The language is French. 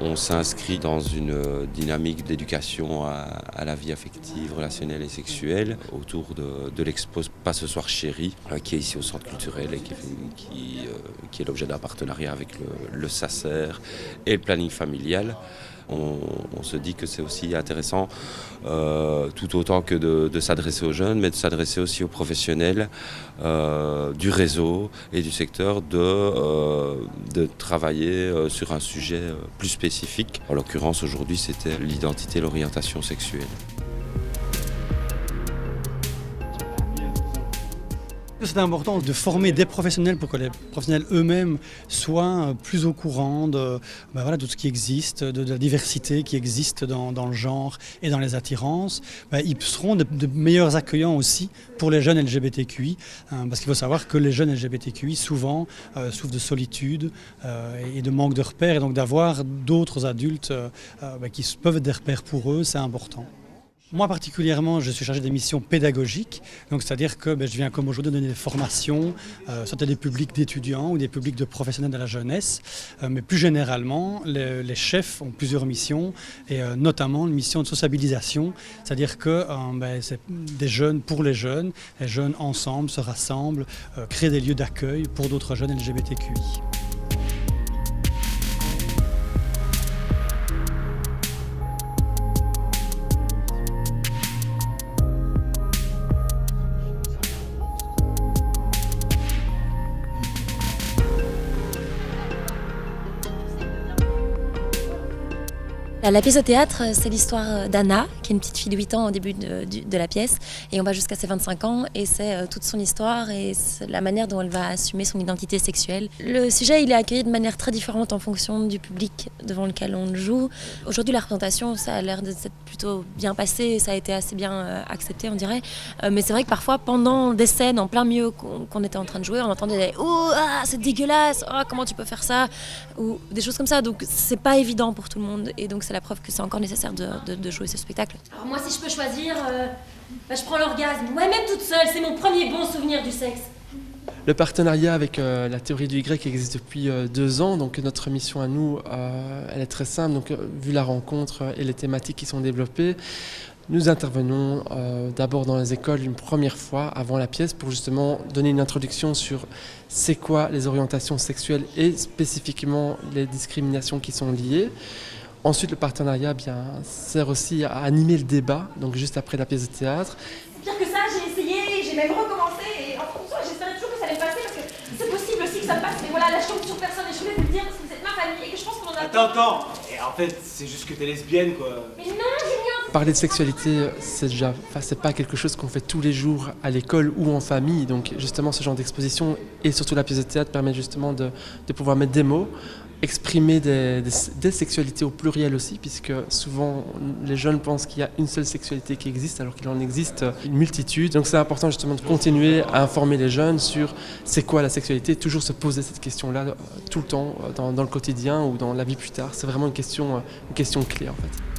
On s'inscrit dans une dynamique d'éducation à la vie affective, relationnelle et sexuelle autour de l'expo Pas ce soir chérie, qui est ici au centre culturel et qui est l'objet d'un partenariat avec le SACER et le planning familial. On se dit que c'est aussi intéressant, tout autant que de s'adresser aux jeunes, mais de s'adresser aussi aux professionnels du réseau et du secteur, de travailler sur un sujet plus spécifique. En l'occurrence, aujourd'hui, c'était l'identité et l'orientation sexuelle. C'est important de former des professionnels pour que les professionnels eux-mêmes soient plus au courant de tout ce qui existe, de la diversité qui existe dans le genre et dans les attirances. Ils seront de meilleurs accueillants aussi pour les jeunes LGBTQI, parce qu'il faut savoir que les jeunes LGBTQI souvent souffrent de solitude et de manque de repères, et donc d'avoir d'autres adultes qui peuvent être des repères pour eux, c'est important. Moi particulièrement, je suis chargé des missions pédagogiques, donc c'est-à-dire que je viens comme aujourd'hui donner des formations, soit à des publics d'étudiants ou des publics de professionnels de la jeunesse, mais plus généralement, les chefs ont plusieurs missions, et notamment une mission de sociabilisation, c'est-à-dire que c'est des jeunes pour les jeunes ensemble se rassemblent, créent des lieux d'accueil pour d'autres jeunes LGBTQI. La pièce au théâtre, c'est l'histoire d'Anna, qui est une petite fille de 8 ans au début de la pièce, et on va jusqu'à ses 25 ans, et c'est toute son histoire et la manière dont elle va assumer son identité sexuelle. Le sujet, il est accueilli de manière très différente en fonction du public devant lequel on le joue. Aujourd'hui, la représentation, ça a l'air de s'être plutôt bien passé, ça a été assez bien accepté, on dirait, mais c'est vrai que parfois, pendant des scènes, en plein milieu qu'on était en train de jouer, on entendait des « Oh, c'est dégueulasse, oh, comment tu peux faire ça ?» ou des choses comme ça, donc c'est pas évident pour tout le monde, et donc c'est la preuve que c'est encore nécessaire de jouer ce spectacle. Alors moi, si je peux choisir, je prends l'orgasme. Ouais, même toute seule, c'est mon premier bon souvenir du sexe. Le partenariat avec la théorie du Y existe depuis 2 ans, donc notre mission à nous, elle est très simple. Donc, vu la rencontre et les thématiques qui sont développées, nous intervenons d'abord dans les écoles une première fois avant la pièce pour justement donner une introduction sur c'est quoi les orientations sexuelles et spécifiquement les discriminations qui sont liées. Ensuite, le partenariat sert aussi à animer le débat, donc juste après la pièce de théâtre. Pire que ça, j'ai essayé, j'ai même recommencé, et en fonction, j'espérais toujours que ça allait passer, parce que c'est possible aussi que ça me passe, mais voilà, là je tombe sur personne, et je voulais vous le dire, parce que vous êtes ma famille, et que je pense qu'on en a... Attends, et en fait, c'est juste que t'es lesbienne, quoi. Mais non, Julien. Parler de sexualité, c'est pas quelque chose qu'on fait tous les jours à l'école ou en famille, donc justement ce genre d'exposition, et surtout la pièce de théâtre, permet justement de pouvoir mettre des mots, exprimer des sexualités au pluriel aussi, puisque souvent les jeunes pensent qu'il y a une seule sexualité qui existe alors qu'il en existe une multitude. Donc c'est important justement de continuer à informer les jeunes sur c'est quoi la sexualité, toujours se poser cette question-là tout le temps dans le quotidien ou dans la vie plus tard. C'est vraiment une question clé en fait.